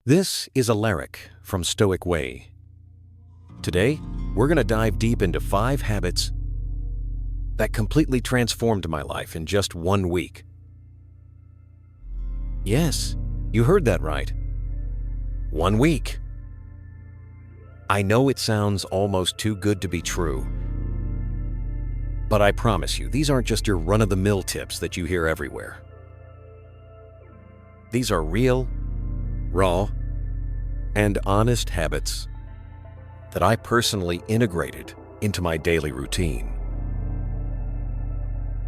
This is Alaric from Stoic Way. Today, we're going to dive deep into 5 habits that completely transformed my life in just 1 week. Yes, you heard that right. 1 week. I know it sounds almost too good to be true, but I promise you, these aren't just your run-of-the-mill tips that you hear everywhere. These are real, raw, and honest habits that I personally integrated into my daily routine.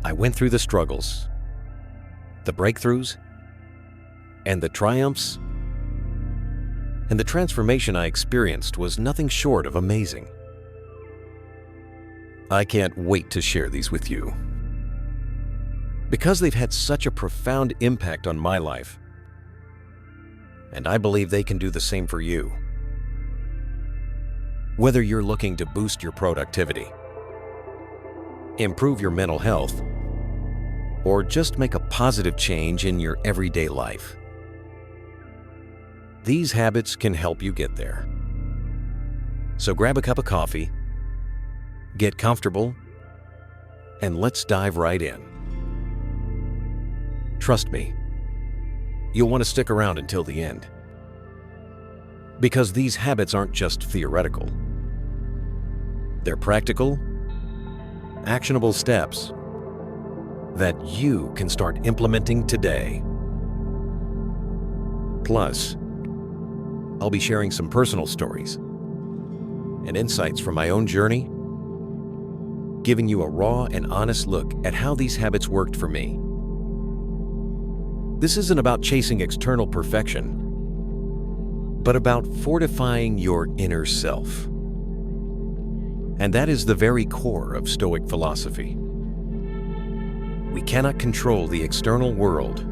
I went through the struggles, the breakthroughs, and the triumphs, and the transformation I experienced was nothing short of amazing. I can't wait to share these with you, because they've had such a profound impact on my life, and I believe they can do the same for you. Whether you're looking to boost your productivity, improve your mental health, or just make a positive change in your everyday life, these habits can help you get there. So grab a cup of coffee, get comfortable, and let's dive right in. Trust me, you'll want to stick around until the end, because these habits aren't just theoretical. They're practical, actionable steps that you can start implementing today. Plus, I'll be sharing some personal stories and insights from my own journey, giving you a raw and honest look at how these habits worked for me. This isn't about chasing external perfection, but about fortifying your inner self. And that is the very core of Stoic philosophy. We cannot control the external world,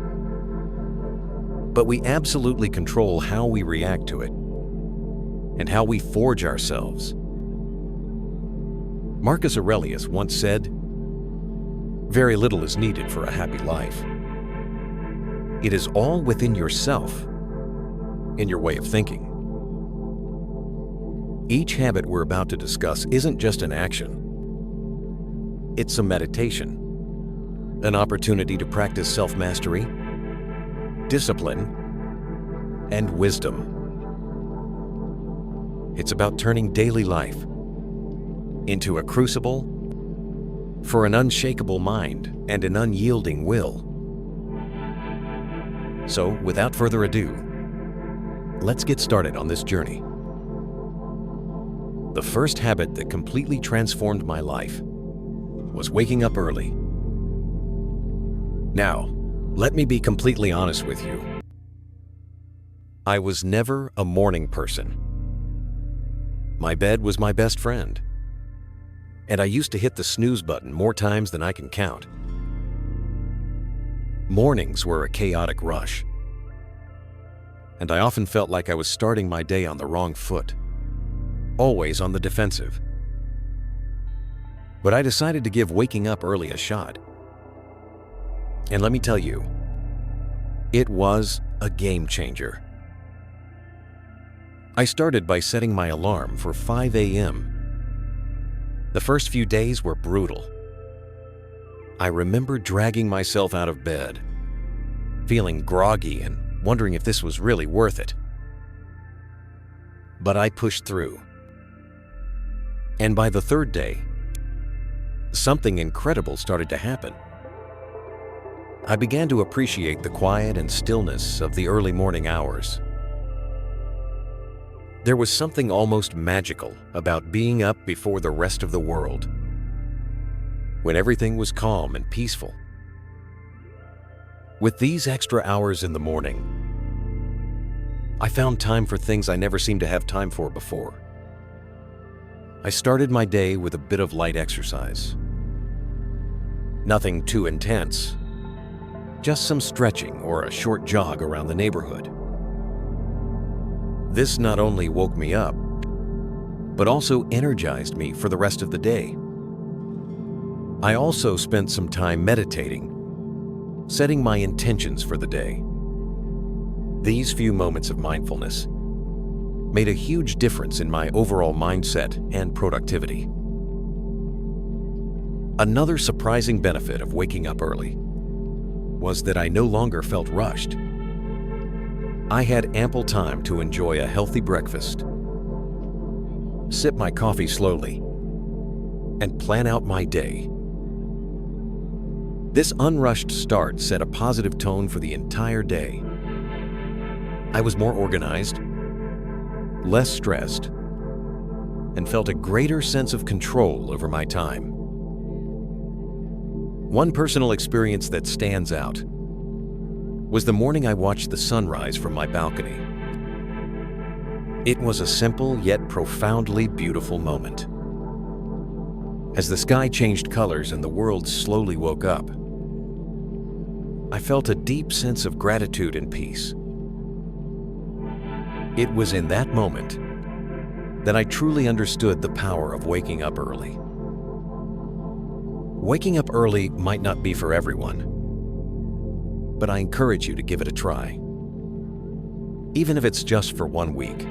but we absolutely control how we react to it and how we forge ourselves. Marcus Aurelius once said, "Very little is needed for a happy life. It is all within yourself, in your way of thinking." Each habit we're about to discuss isn't just an action. It's a meditation, an opportunity to practice self-mastery, discipline, and wisdom. It's about turning daily life into a crucible for an unshakable mind and an unyielding will. So, without further ado, let's get started on this journey. The first habit that completely transformed my life was waking up early. Now, let me be completely honest with you. I was never a morning person. My bed was my best friend, and I used to hit the snooze button more times than I can count. Mornings were a chaotic rush, and I often felt like I was starting my day on the wrong foot, always on the defensive. But I decided to give waking up early a shot. And let me tell you, it was a game changer. I started by setting my alarm for 5 a.m. The first few days were brutal. I remember dragging myself out of bed, feeling groggy and wondering if this was really worth it. But I pushed through. And by the 3rd day, something incredible started to happen. I began to appreciate the quiet and stillness of the early morning hours. There was something almost magical about being up before the rest of the world, when everything was calm and peaceful. With these extra hours in the morning, I found time for things I never seemed to have time for before. I started my day with a bit of light exercise. Nothing too intense, just some stretching or a short jog around the neighborhood. This not only woke me up, but also energized me for the rest of the day. I also spent some time meditating, setting my intentions for the day. These few moments of mindfulness made a huge difference in my overall mindset and productivity. Another surprising benefit of waking up early was that I no longer felt rushed. I had ample time to enjoy a healthy breakfast, sip my coffee slowly, and plan out my day. This unrushed start set a positive tone for the entire day. I was more organized, less stressed, and felt a greater sense of control over my time. One personal experience that stands out was the morning I watched the sunrise from my balcony. It was a simple yet profoundly beautiful moment. As the sky changed colors and the world slowly woke up, I felt a deep sense of gratitude and peace. It was in that moment that I truly understood the power of waking up early. Waking up early might not be for everyone, but I encourage you to give it a try, even if it's just for 1 week.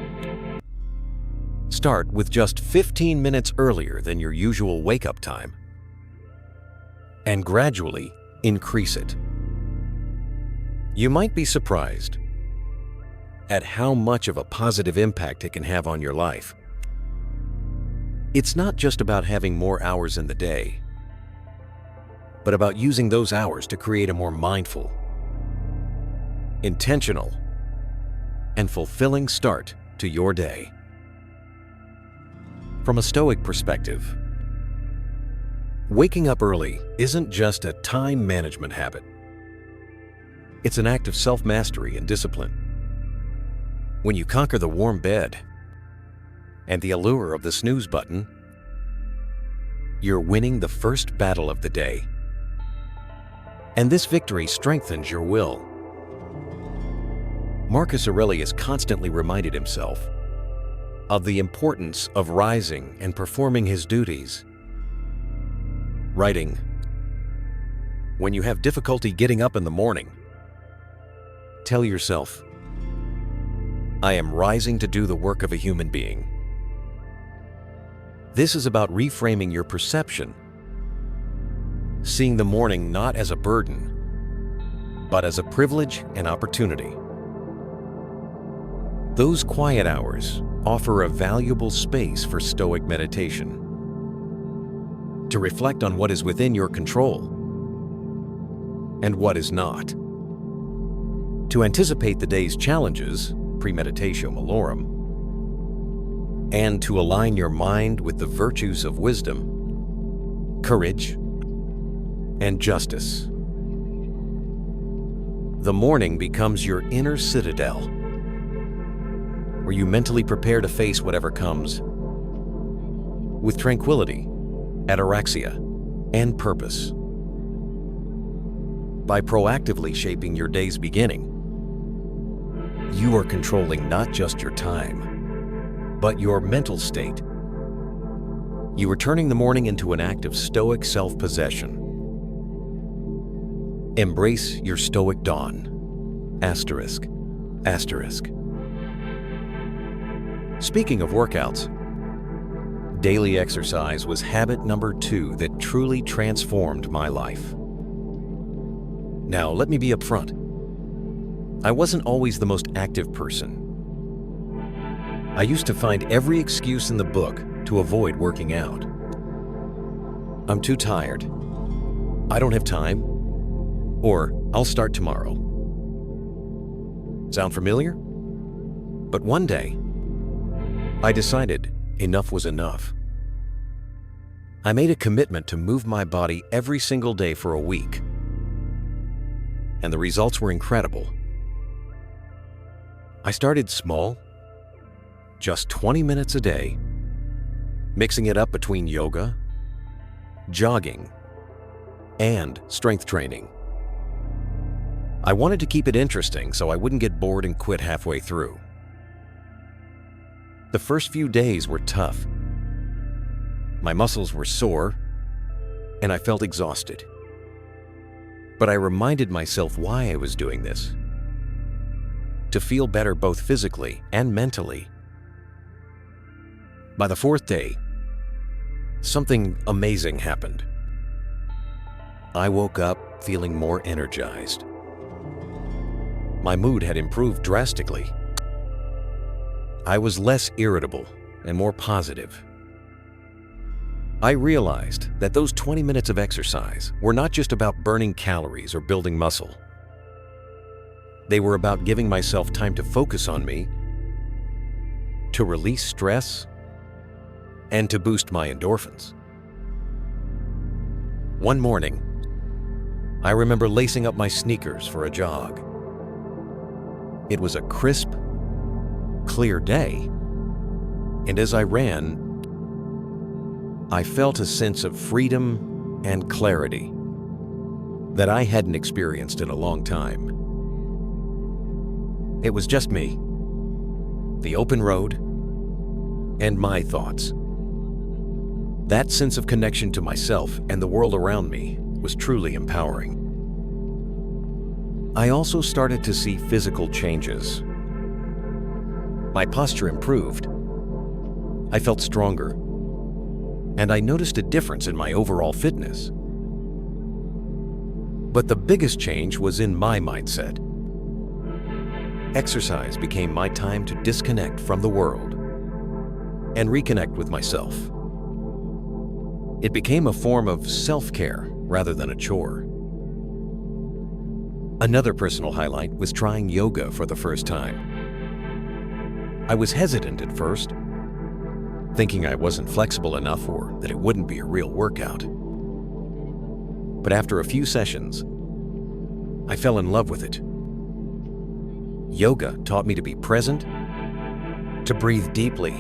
Start with just 15 minutes earlier than your usual wake-up time, and gradually increase it. You might be surprised at how much of a positive impact it can have on your life. It's not just about having more hours in the day, but about using those hours to create a more mindful, intentional, and fulfilling start to your day. From a Stoic perspective, waking up early isn't just a time management habit. It's an act of self-mastery and discipline. When you conquer the warm bed and the allure of the snooze button, you're winning the first battle of the day. And this victory strengthens your will. Marcus Aurelius constantly reminded himself of the importance of rising and performing his duties, writing, "When you have difficulty getting up in the morning, tell yourself, 'I am rising to do the work of a human being.'" This is about reframing your perception, seeing the morning not as a burden, but as a privilege and opportunity. Those quiet hours offer a valuable space for Stoic meditation, to reflect on what is within your control and what is not, to anticipate the day's challenges, premeditatio malorum, and to align your mind with the virtues of wisdom, courage, and justice. The morning becomes your inner citadel, where you mentally prepare to face whatever comes with tranquility, ataraxia, and purpose. By proactively shaping your day's beginning, you are controlling not just your time, but your mental state. You are turning the morning into an act of Stoic self-possession. Embrace your Stoic dawn. Asterisk, asterisk. Speaking of workouts, daily exercise was habit number 2 that truly transformed my life. Now, let me be upfront. I wasn't always the most active person. I used to find every excuse in the book to avoid working out. I'm too tired. I don't have time. Or I'll start tomorrow. Sound familiar? But one day, I decided enough was enough. I made a commitment to move my body every single day for a week. And the results were incredible. I started small, just 20 minutes a day, mixing it up between yoga, jogging, and strength training. I wanted to keep it interesting so I wouldn't get bored and quit halfway through. The first few days were tough. My muscles were sore, and I felt exhausted. But I reminded myself why I was doing this. to feel better both physically and mentally. By the fourth day, something amazing happened. I woke up feeling more energized. My mood had improved drastically. I was less irritable and more positive. I realized that those 20 minutes of exercise were not just about burning calories or building muscle. They were about giving myself time to focus on me, to release stress, and to boost my endorphins. One morning, I remember lacing up my sneakers for a jog. It was a crisp, clear day, and as I ran, I felt a sense of freedom and clarity that I hadn't experienced in a long time. It was just me, the open road, and my thoughts. That sense of connection to myself and the world around me was truly empowering. I also started to see physical changes. My posture improved. I felt stronger. And I noticed a difference in my overall fitness. But the biggest change was in my mindset. Exercise became my time to disconnect from the world and reconnect with myself. It became a form of self-care rather than a chore. Another personal highlight was trying yoga for the first time. I was hesitant at first, thinking I wasn't flexible enough or that it wouldn't be a real workout. But after a few sessions, I fell in love with it. Yoga taught me to be present, to breathe deeply,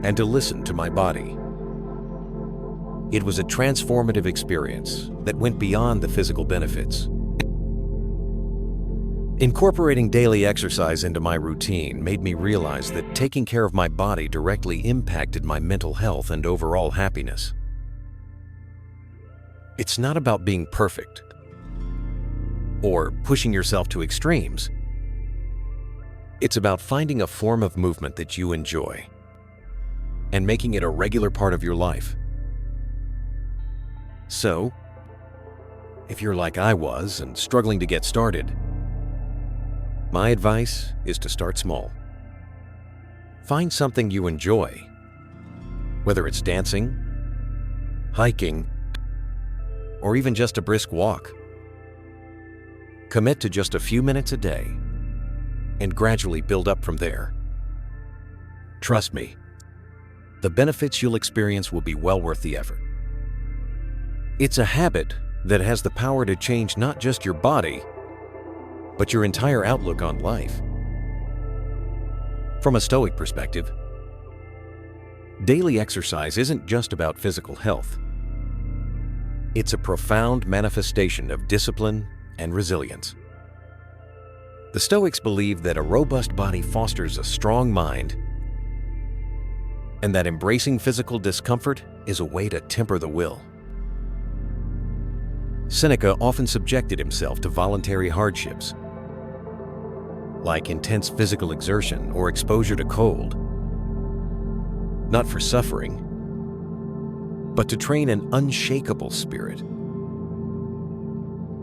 and to listen to my body. It was a transformative experience that went beyond the physical benefits. Incorporating daily exercise into my routine made me realize that taking care of my body directly impacted my mental health and overall happiness. It's not about being perfect or pushing yourself to extremes. It's about finding a form of movement that you enjoy and making it a regular part of your life. So, if you're like I was and struggling to get started, my advice is to start small. Find something you enjoy, whether it's dancing, hiking, or even just a brisk walk. Commit to just a few minutes a day and gradually build up from there. Trust me, the benefits you'll experience will be well worth the effort. It's a habit that has the power to change not just your body, but your entire outlook on life. From a Stoic perspective, daily exercise isn't just about physical health. It's a profound manifestation of discipline and resilience. The Stoics believe that a robust body fosters a strong mind, and that embracing physical discomfort is a way to temper the will. Seneca often subjected himself to voluntary hardships, like intense physical exertion or exposure to cold, not for suffering, but to train an unshakable spirit.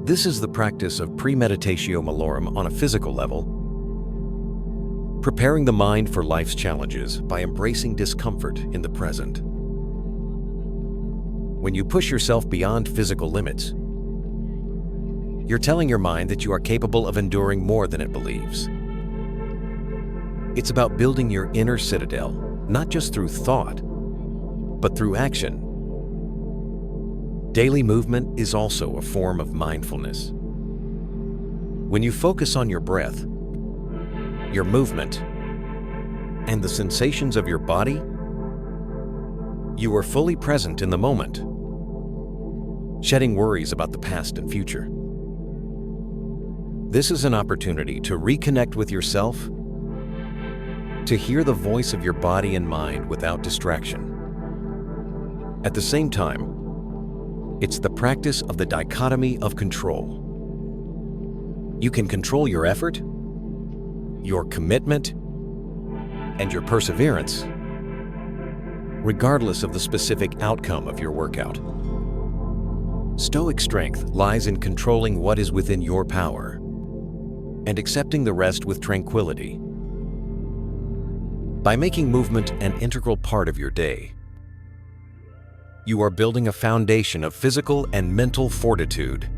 This is the practice of premeditatio malorum on a physical level, preparing the mind for life's challenges by embracing discomfort in the present. When you push yourself beyond physical limits, you're telling your mind that you are capable of enduring more than it believes. It's about building your inner citadel, not just through thought, but through action. Daily movement is also a form of mindfulness. When you focus on your breath, your movement, and the sensations of your body, you are fully present in the moment, shedding worries about the past and future. This is an opportunity to reconnect with yourself, to hear the voice of your body and mind without distraction. At the same time, it's the practice of the dichotomy of control. You can control your effort, your commitment, and your perseverance, regardless of the specific outcome of your workout. Stoic strength lies in controlling what is within your power and accepting the rest with tranquility. By making movement an integral part of your day, you are building a foundation of physical and mental fortitude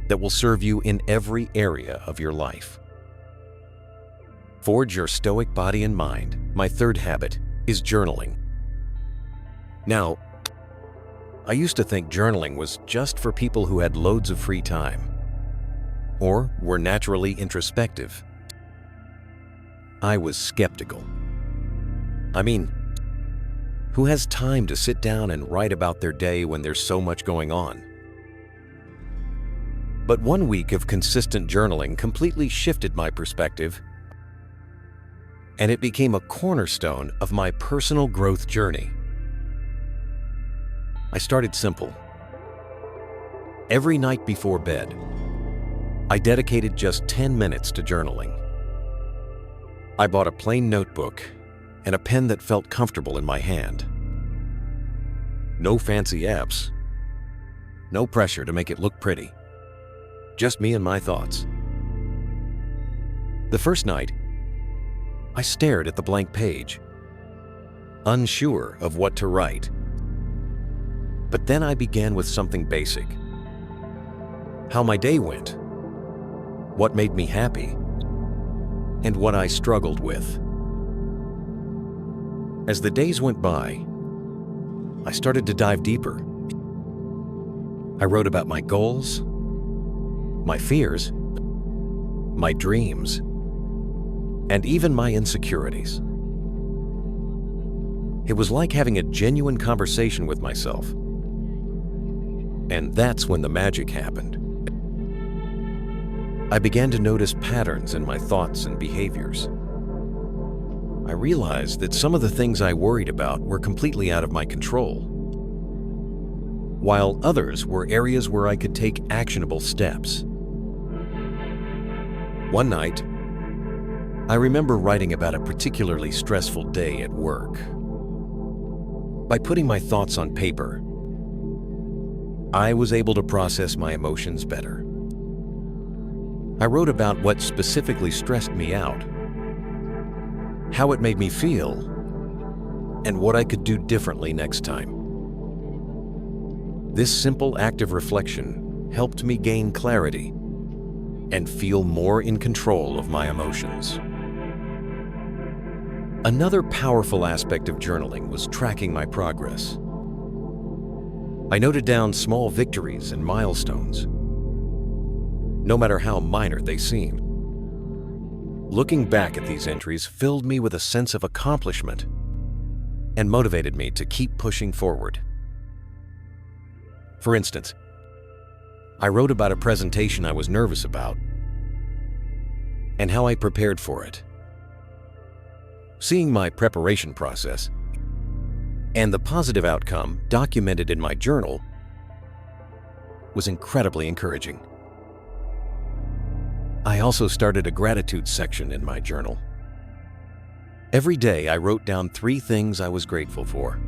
that will serve you in every area of your life. Forge your stoic body and mind. My third habit is journaling. Now, I used to think journaling was just for people who had loads of free time or were naturally introspective. I was skeptical. I mean, who has time to sit down and write about their day when there's so much going on? But 1 week of consistent journaling completely shifted my perspective, and it became a cornerstone of my personal growth journey. I started simple. Every night before bed, I dedicated just 10 minutes to journaling. I bought a plain notebook and a pen that felt comfortable in my hand. No fancy apps, no pressure to make it look pretty. Just me and my thoughts. The first night, I stared at the blank page, unsure of what to write. But then I began with something basic. How my day went, what made me happy, and what I struggled with. As the days went by, I started to dive deeper. I wrote about my goals, my fears, my dreams, and even my insecurities. It was like having a genuine conversation with myself. And that's when the magic happened. I began to notice patterns in my thoughts and behaviors. I realized that some of the things I worried about were completely out of my control, while others were areas where I could take actionable steps. One night, I remember writing about a particularly stressful day at work. By putting my thoughts on paper, I was able to process my emotions better. I wrote about what specifically stressed me out, how it made me feel, and what I could do differently next time. This simple act of reflection helped me gain clarity and feel more in control of my emotions. Another powerful aspect of journaling was tracking my progress. I noted down small victories and milestones, no matter how minor they seemed. Looking back at these entries filled me with a sense of accomplishment and motivated me to keep pushing forward. For instance, I wrote about a presentation I was nervous about and how I prepared for it. Seeing my preparation process and the positive outcome documented in my journal was incredibly encouraging. I also started a gratitude section in my journal. Every day I wrote down 3 things I was grateful for.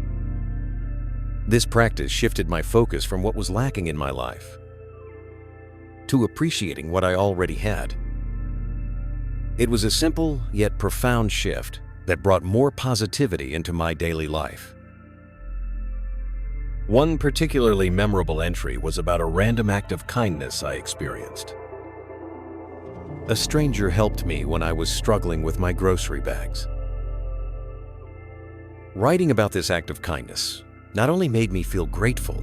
This practice shifted my focus from what was lacking in my life to appreciating what I already had. It was a simple yet profound shift that brought more positivity into my daily life. One particularly memorable entry was about a random act of kindness I experienced. A stranger helped me when I was struggling with my grocery bags. Writing about this act of kindness not only made me feel grateful,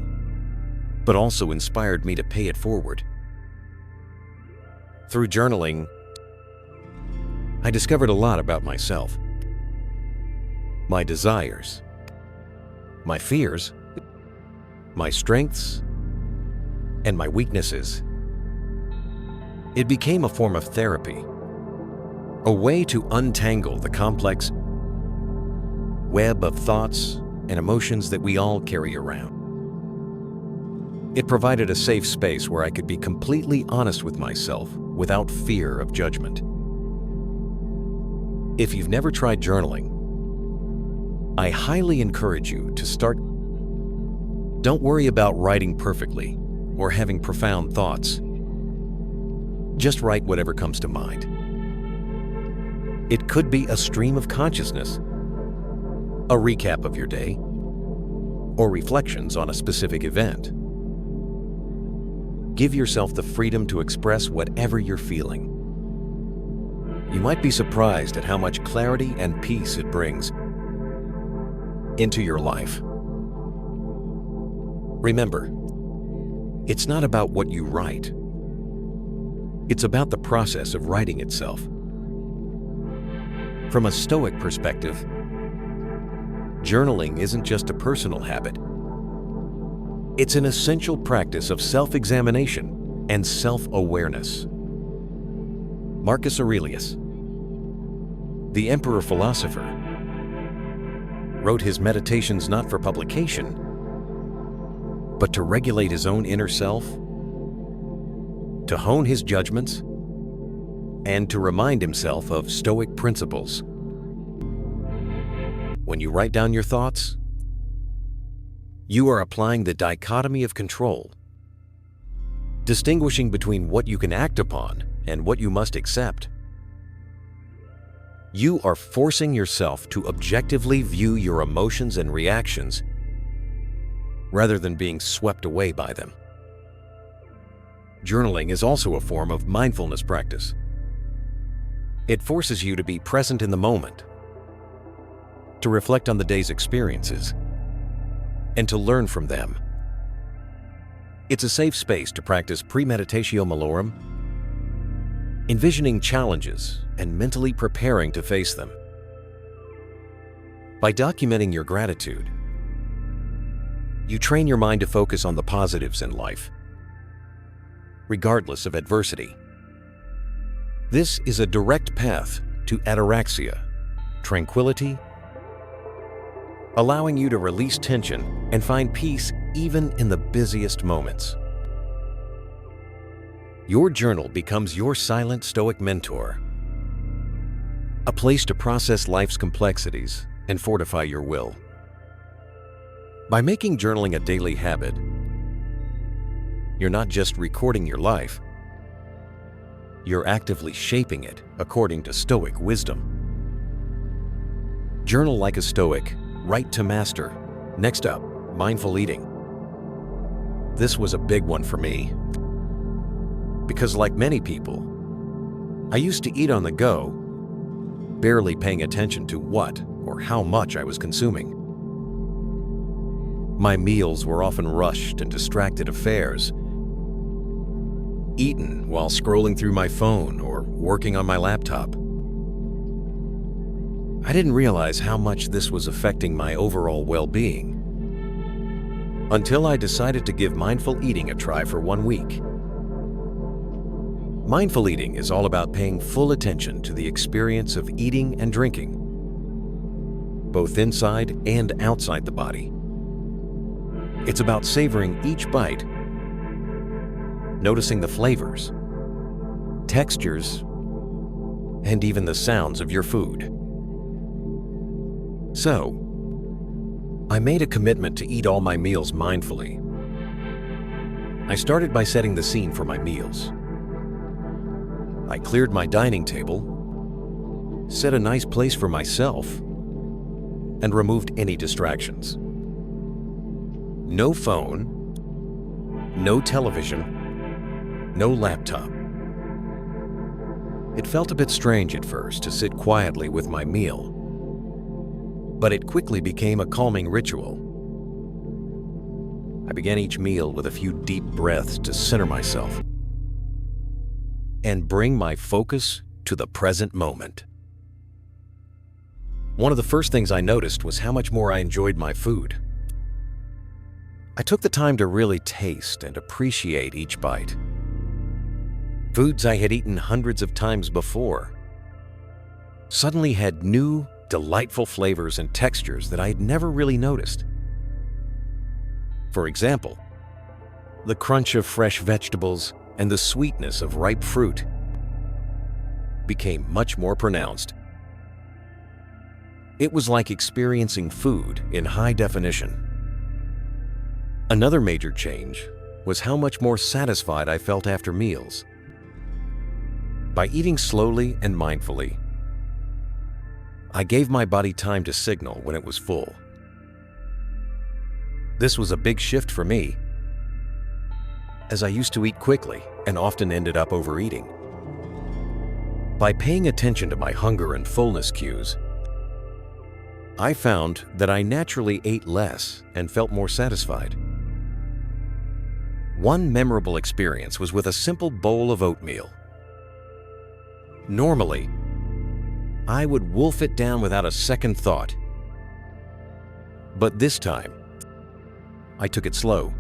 but also inspired me to pay it forward. Through journaling, I discovered a lot about myself, my desires, my fears, my strengths, and my weaknesses. It became a form of therapy, a way to untangle the complex web of thoughts and emotions that we all carry around. It provided a safe space where I could be completely honest with myself without fear of judgment. If you've never tried journaling, I highly encourage you to start. Don't worry about writing perfectly or having profound thoughts. Just write whatever comes to mind. It could be a stream of consciousness, a recap of your day, or reflections on a specific event. Give yourself the freedom to express whatever you're feeling. You might be surprised at how much clarity and peace it brings into your life. Remember, it's not about what you write. It's about the process of writing itself. From a Stoic perspective, journaling isn't just a personal habit. It's an essential practice of self-examination and self-awareness. Marcus Aurelius, the emperor philosopher, wrote his meditations not for publication, but to regulate his own inner self, to hone his judgments, and to remind himself of Stoic principles. When you write down your thoughts, you are applying the dichotomy of control, distinguishing between what you can act upon and what you must accept. You are forcing yourself to objectively view your emotions and reactions rather than being swept away by them. Journaling is also a form of mindfulness practice. It forces you to be present in the moment, to reflect on the day's experiences, and to learn from them. It's a safe space to practice premeditatio malorum, envisioning challenges and mentally preparing to face them. By documenting your gratitude, you train your mind to focus on the positives in life, regardless of adversity. This is a direct path to ataraxia, tranquility, allowing you to release tension and find peace even in the busiest moments. Your journal becomes your silent Stoic mentor, a place to process life's complexities and fortify your will. By making journaling a daily habit, you're not just recording your life, you're actively shaping it according to Stoic wisdom. Journal like a Stoic, write to master. Next up, mindful eating. This was a big one for me, because like many people, I used to eat on the go, barely paying attention to what or how much I was consuming. My meals were often rushed and distracted affairs, eaten while scrolling through my phone or working on my laptop. I didn't realize how much this was affecting my overall well-being until I decided to give mindful eating a try for 1 week. Mindful eating is all about paying full attention to the experience of eating and drinking, both inside and outside the body. It's about savoring each bite, noticing the flavors, textures, and even the sounds of your food. So, I made a commitment to eat all my meals mindfully. I started by setting the scene for my meals. I cleared my dining table, set a nice place for myself, and removed any distractions. No phone, no television, no laptop. It felt a bit strange at first to sit quietly with my meal, but it quickly became a calming ritual. I began each meal with a few deep breaths to center myself and bring my focus to the present moment. One of the first things I noticed was how much more I enjoyed my food. I took the time to really taste and appreciate each bite. Foods I had eaten hundreds of times before suddenly had new, delightful flavors and textures that I had never really noticed. For example, the crunch of fresh vegetables and the sweetness of ripe fruit became much more pronounced. It was like experiencing food in high definition. Another major change was how much more satisfied I felt after meals. By eating slowly and mindfully, I gave my body time to signal when it was full. This was a big shift for me, as I used to eat quickly and often ended up overeating. By paying attention to my hunger and fullness cues, I found that I naturally ate less and felt more satisfied. One memorable experience was with a simple bowl of oatmeal. Normally, I would wolf it down without a second thought. But this time, I took it slow,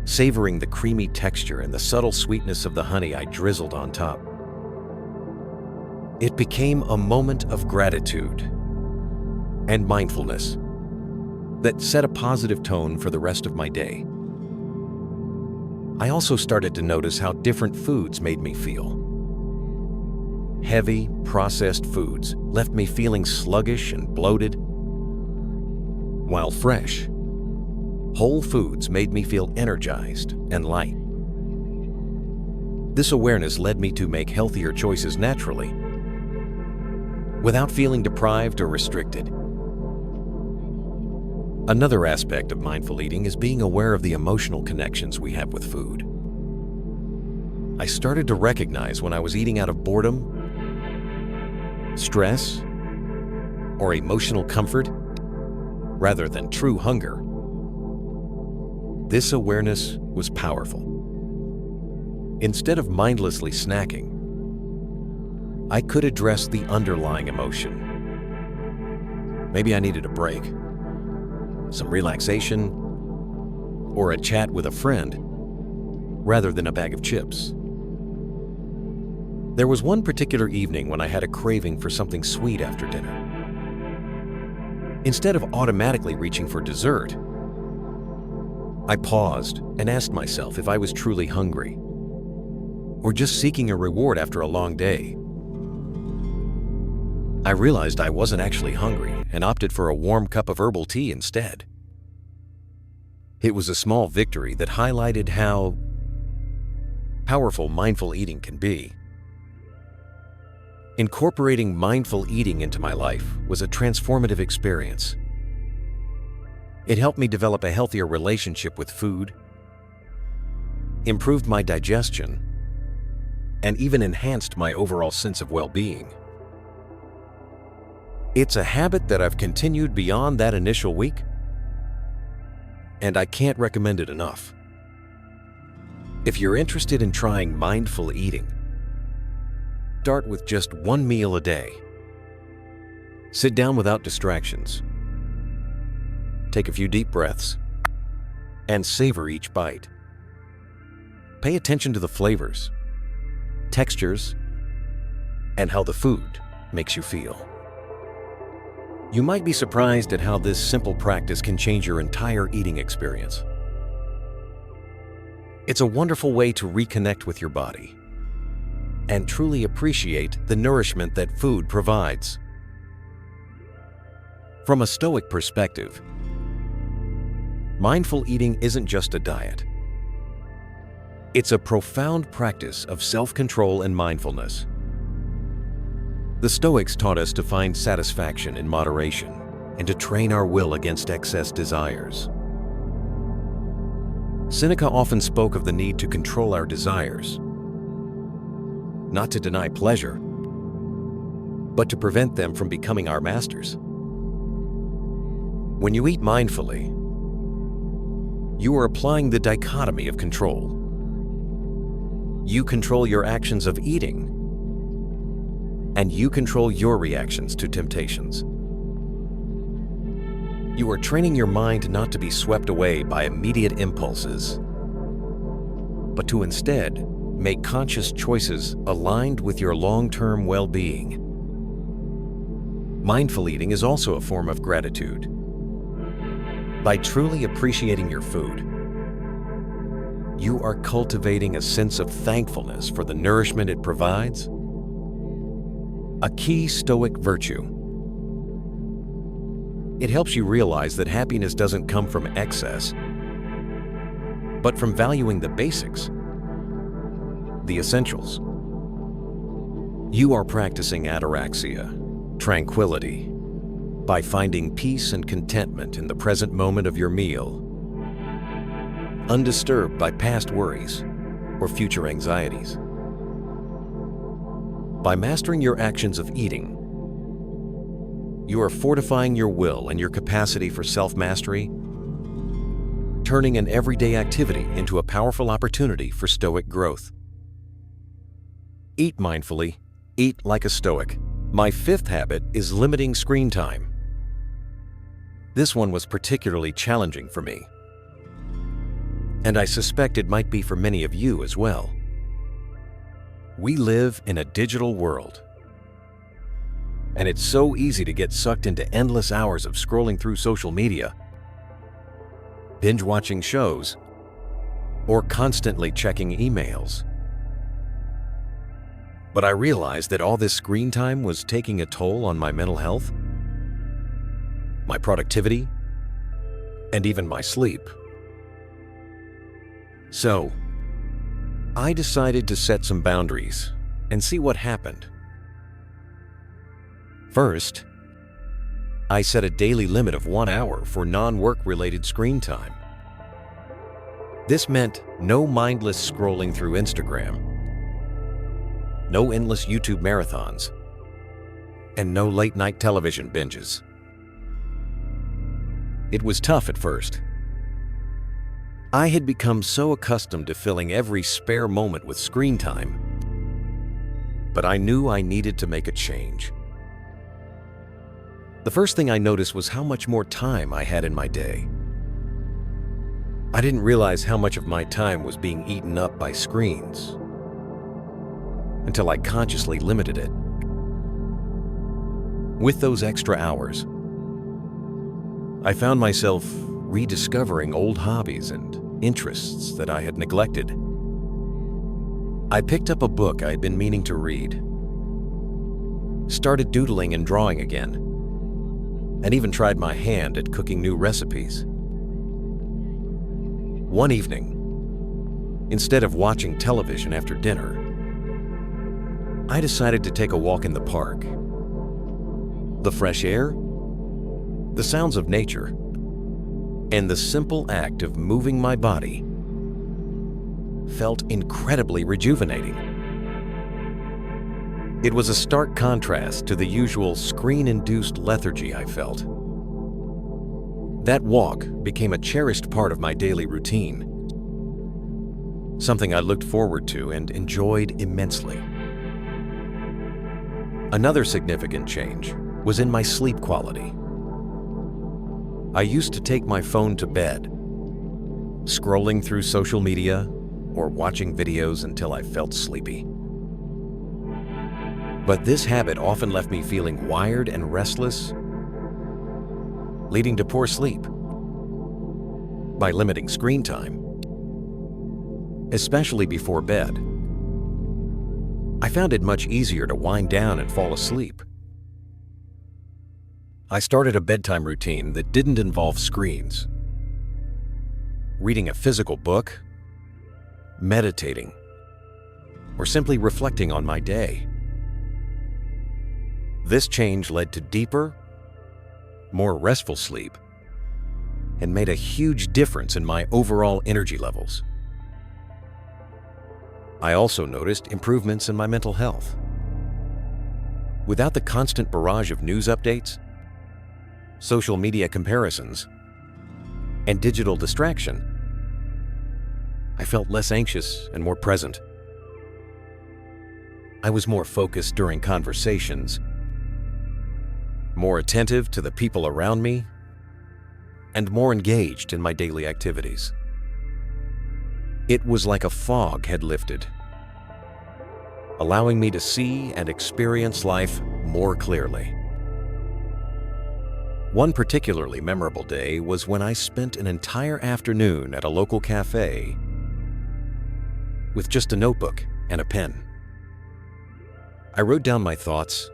savoring the creamy texture and the subtle sweetness of the honey I drizzled on top. It became a moment of gratitude and mindfulness that set a positive tone for the rest of my day. I also started to notice how different foods made me feel. Heavy, processed foods left me feeling sluggish and bloated, while fresh, whole foods made me feel energized and light. This awareness led me to make healthier choices naturally, without feeling deprived or restricted. Another aspect of mindful eating is being aware of the emotional connections we have with food. I started to recognize when I was eating out of boredom, stress, or emotional comfort, rather than true hunger. This awareness was powerful. Instead of mindlessly snacking, I could address the underlying emotion. Maybe I needed a break, some relaxation, or a chat with a friend, rather than a bag of chips. There was one particular evening when I had a craving for something sweet after dinner. Instead of automatically reaching for dessert, I paused and asked myself if I was truly hungry, or just seeking a reward after a long day. I realized I wasn't actually hungry and opted for a warm cup of herbal tea instead. It was a small victory that highlighted how powerful mindful eating can be. Incorporating mindful eating into my life was a transformative experience. It helped me develop a healthier relationship with food, improved my digestion, and even enhanced my overall sense of well-being. It's a habit that I've continued beyond that initial week, and I can't recommend it enough. If you're interested in trying mindful eating, start with just one meal a day. Sit down without distractions. Take a few deep breaths and savor each bite. Pay attention to the flavors, textures, and how the food makes you feel. You might be surprised at how this simple practice can change your entire eating experience. It's a wonderful way to reconnect with your body and truly appreciate the nourishment that food provides. From a Stoic perspective, mindful eating isn't just a diet. It's a profound practice of self-control and mindfulness. The Stoics taught us to find satisfaction in moderation and to train our will against excess desires. Seneca often spoke of the need to control our desires, not to deny pleasure, but to prevent them from becoming our masters. When you eat mindfully, you are applying the dichotomy of control. You control your actions of eating, and you control your reactions to temptations. You are training your mind not to be swept away by immediate impulses, but to instead make conscious choices aligned with your long-term well-being. Mindful eating is also a form of gratitude. By truly appreciating your food, you are cultivating a sense of thankfulness for the nourishment it provides, a key Stoic virtue. It helps you realize that happiness doesn't come from excess, but from valuing the basics, the essentials. You are practicing ataraxia, tranquility, by finding peace and contentment in the present moment of your meal, undisturbed by past worries or future anxieties. By mastering your actions of eating, you are fortifying your will and your capacity for self-mastery, turning an everyday activity into a powerful opportunity for Stoic growth. Eat mindfully, eat like a Stoic. My fifth habit is limiting screen time. This one was particularly challenging for me, and I suspect it might be for many of you as well. We live in a digital world, and it's so easy to get sucked into endless hours of scrolling through social media, binge-watching shows, or constantly checking emails. But I realized that all this screen time was taking a toll on my mental health, my productivity, and even my sleep. So, I decided to set some boundaries and see what happened. First, I set a daily limit of 1 hour for non-work-related screen time. This meant no mindless scrolling through Instagram, no endless YouTube marathons, and no late-night television binges. It was tough at first. I had become so accustomed to filling every spare moment with screen time, but I knew I needed to make a change. The first thing I noticed was how much more time I had in my day. I didn't realize how much of my time was being eaten up by screens until I consciously limited it. With those extra hours, I found myself rediscovering old hobbies and interests that I had neglected. I picked up a book I had been meaning to read, started doodling and drawing again, and even tried my hand at cooking new recipes. One evening, instead of watching television after dinner, I decided to take a walk in the park. The fresh air, the sounds of nature, and the simple act of moving my body felt incredibly rejuvenating. It was a stark contrast to the usual screen-induced lethargy I felt. That walk became a cherished part of my daily routine, something I looked forward to and enjoyed immensely. Another significant change was in my sleep quality. I used to take my phone to bed, scrolling through social media or watching videos until I felt sleepy. But this habit often left me feeling wired and restless, leading to poor sleep. By limiting screen time, especially before bed, I found it much easier to wind down and fall asleep. I started a bedtime routine that didn't involve screens. Reading a physical book, meditating, or simply reflecting on my day. This change led to deeper, more restful sleep, and made a huge difference in my overall energy levels. I also noticed improvements in my mental health. Without the constant barrage of news updates, social media comparisons, and digital distraction, I felt less anxious and more present. I was more focused during conversations, more attentive to the people around me, and more engaged in my daily activities. It was like a fog had lifted, allowing me to see and experience life more clearly. One particularly memorable day was when I spent an entire afternoon at a local cafe with just a notebook and a pen. I wrote down my thoughts,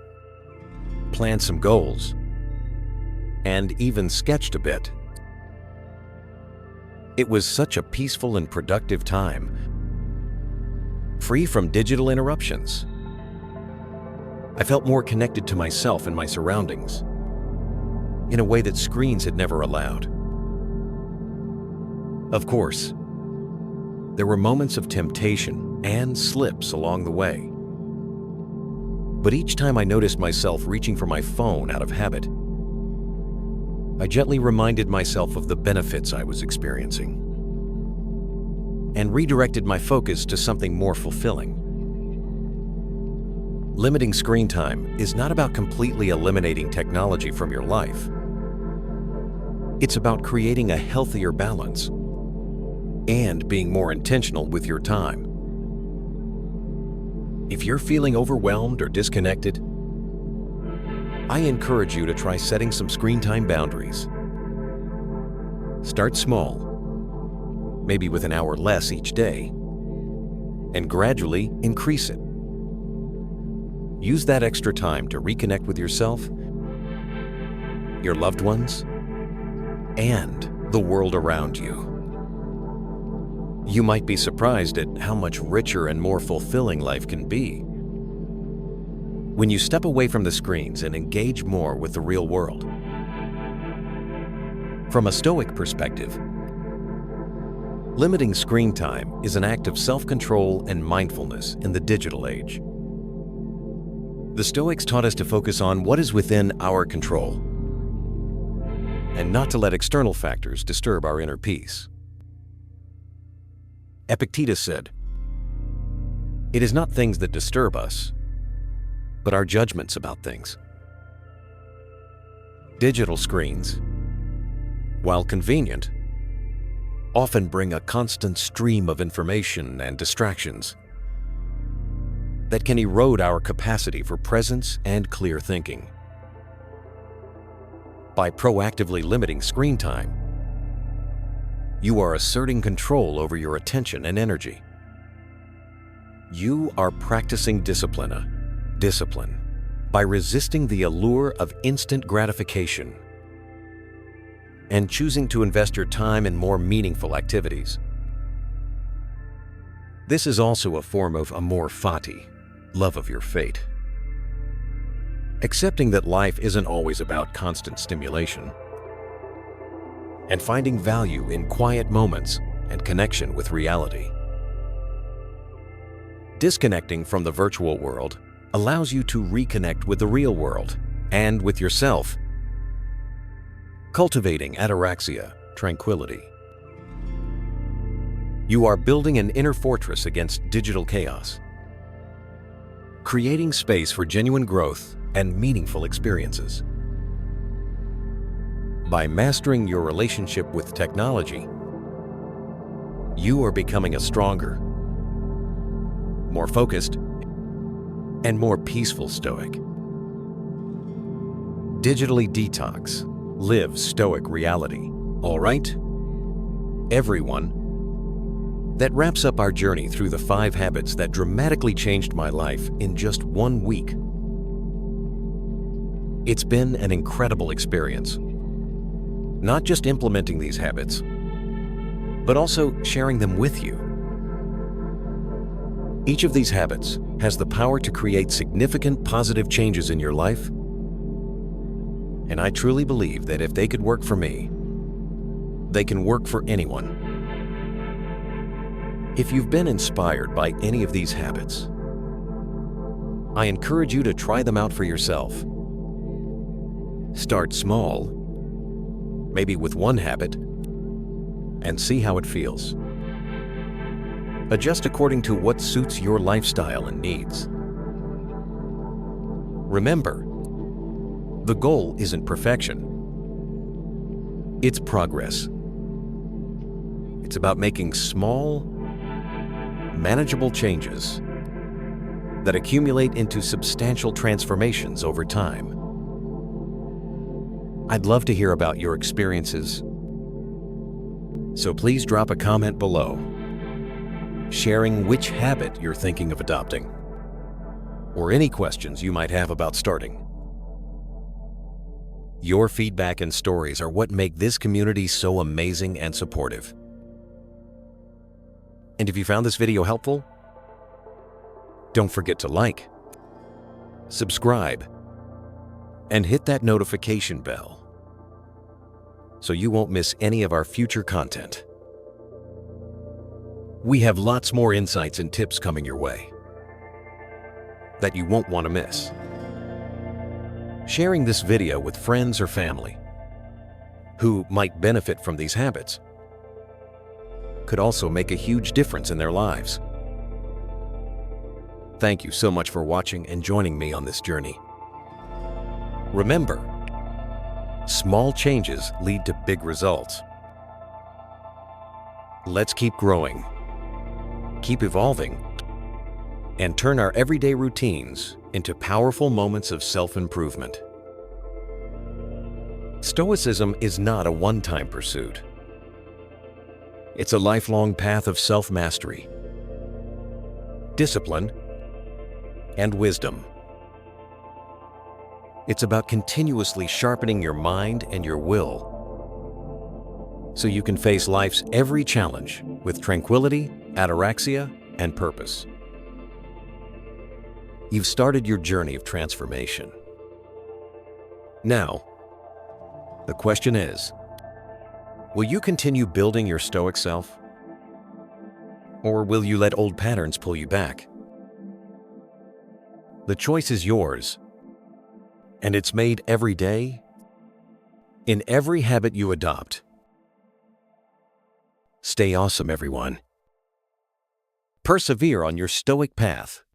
planned some goals, and even sketched a bit. It was such a peaceful and productive time, free from digital interruptions. I felt more connected to myself and my surroundings in a way that screens had never allowed. Of course, there were moments of temptation and slips along the way. But each time I noticed myself reaching for my phone out of habit, I gently reminded myself of the benefits I was experiencing and redirected my focus to something more fulfilling. Limiting screen time is not about completely eliminating technology from your life. It's about creating a healthier balance and being more intentional with your time. If you're feeling overwhelmed or disconnected, I encourage you to try setting some screen time boundaries. Start small, maybe with an hour less each day, and gradually increase it. Use that extra time to reconnect with yourself, your loved ones, and the world around you. You might be surprised at how much richer and more fulfilling life can be when you step away from the screens and engage more with the real world. From a Stoic perspective, limiting screen time is an act of self-control and mindfulness in the digital age. The Stoics taught us to focus on what is within our control and not to let external factors disturb our inner peace. Epictetus said, "It is not things that disturb us, but our judgments about things." Digital screens, while convenient, often bring a constant stream of information and distractions that can erode our capacity for presence and clear thinking. By proactively limiting screen time, you are asserting control over your attention and energy. You are practicing discipline by resisting the allure of instant gratification and choosing to invest your time in more meaningful activities. This is also a form of amor fati, love of your fate. Accepting that life isn't always about constant stimulation, and finding value in quiet moments and connection with reality. Disconnecting from the virtual world allows you to reconnect with the real world and with yourself, cultivating ataraxia, tranquility. You are building an inner fortress against digital chaos, creating space for genuine growth and meaningful experiences. By mastering your relationship with technology, you are becoming a stronger, more focused, and more peaceful Stoic. Digitally detox, live Stoic reality. All right? Everyone. That wraps up our journey through the 5 habits that dramatically changed my life in just 1 week. It's been an incredible experience. Not just implementing these habits, but also sharing them with you. Each of these habits has the power to create significant positive changes in your life, and I truly believe that if they could work for me, they can work for anyone. If you've been inspired by any of these habits, I encourage you to try them out for yourself. Start small, maybe with 1 habit, and see how it feels. Adjust according to what suits your lifestyle and needs. Remember, the goal isn't perfection. It's progress. It's about making small, manageable changes that accumulate into substantial transformations over time. I'd love to hear about your experiences, so please drop a comment below, sharing which habit you're thinking of adopting, or any questions you might have about starting. Your feedback and stories are what make this community so amazing and supportive. And if you found this video helpful, don't forget to like, subscribe, and hit that notification bell so you won't miss any of our future content. We have lots more insights and tips coming your way that you won't want to miss. Sharing this video with friends or family who might benefit from these habits could also make a huge difference in their lives. Thank you so much for watching and joining me on this journey. Remember, small changes lead to big results. Let's keep growing, keep evolving, and turn our everyday routines into powerful moments of self-improvement. Stoicism is not a one-time pursuit. It's a lifelong path of self-mastery, discipline, and wisdom. It's about continuously sharpening your mind and your will so you can face life's every challenge with tranquility, ataraxia, and purpose. You've started your journey of transformation. Now, the question is, will you continue building your Stoic self? Or will you let old patterns pull you back? The choice is yours, and it's made every day, in every habit you adopt. Stay awesome, everyone. Persevere on your Stoic path